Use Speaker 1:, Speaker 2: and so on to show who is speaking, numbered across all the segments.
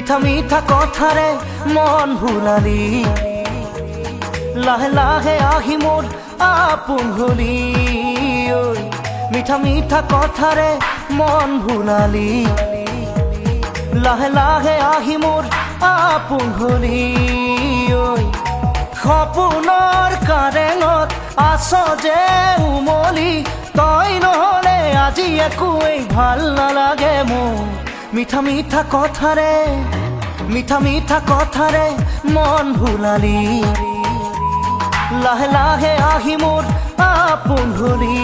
Speaker 1: মিঠা মিঠা কথারে মন ভুলালি লাহে লাহে আহি মোর আপোন হলি মিঠা মিঠা কথারে মন ভুলালি লাহে লাহে আহি মোর আপোন হলি সপোনৰ কাৰেঙত আছ যে উমলি তই নহলে আজি একোৱেই ভাল নালাগে মোৰ মিঠা মিঠা কথাৰে মন ভুলালি লাহে লাহে আহি মোর আপোন হলি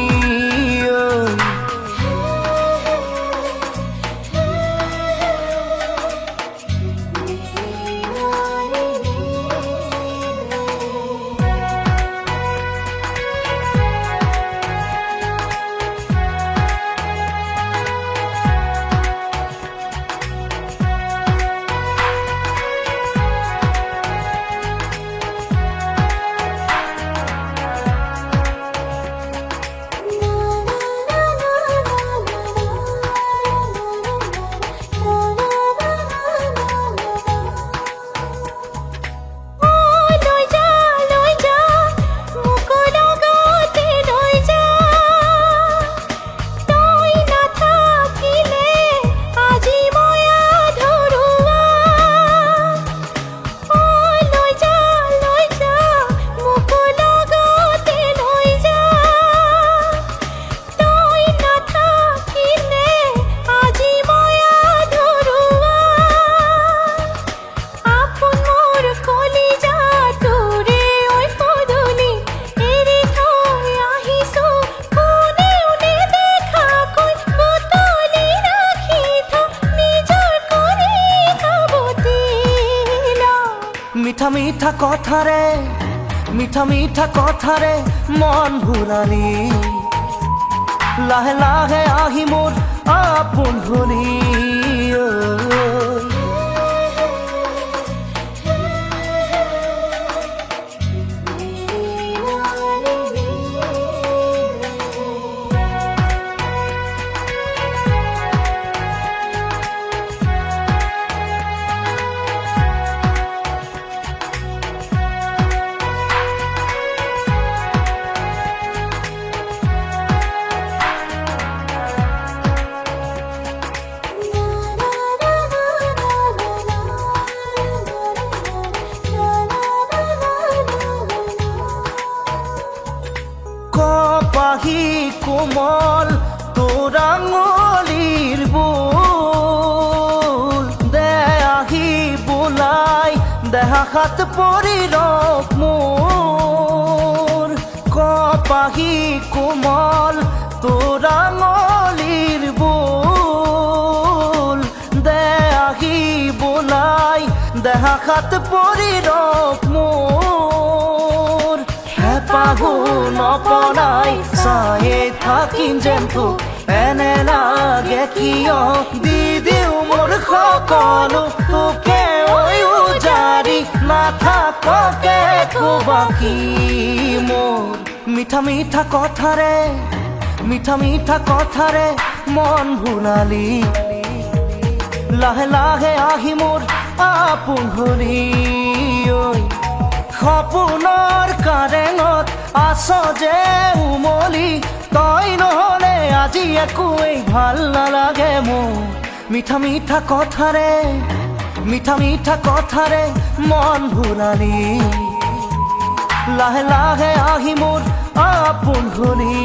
Speaker 1: মিঠা মিঠা কথারে মন ভুলালি লাহে লাহে আহি মোর আপোন হলি কপাহি কোমল তোর আঙুলির বুল দে আহি বোলাই দেহা হাত পরি রক মোর কপাহি কোমল তোর আঙুলির বুল দে আহি বোলাই দেহা হাত পরি রক মোর পাগুন অপনাই চায়ে থাকিম যেন তোক এনে লাগে কিয় দি দিওঁ মোৰ সকলো তোকে উজাৰি নাথাককে বাকী মোৰ মিঠা মিঠা কথাৰে মন ভুলালি লাহে লাহে আহি মোৰ আপোন হলি সপোনৰ কাৰেঙত আছ যে উমলি তই নহলে আজি একোৱেই ভাল নালাগে মোৰ মিঠা মিঠা কথাৰে মন ভুলালি লাহে লাহে আহি মোৰ আপোন হলি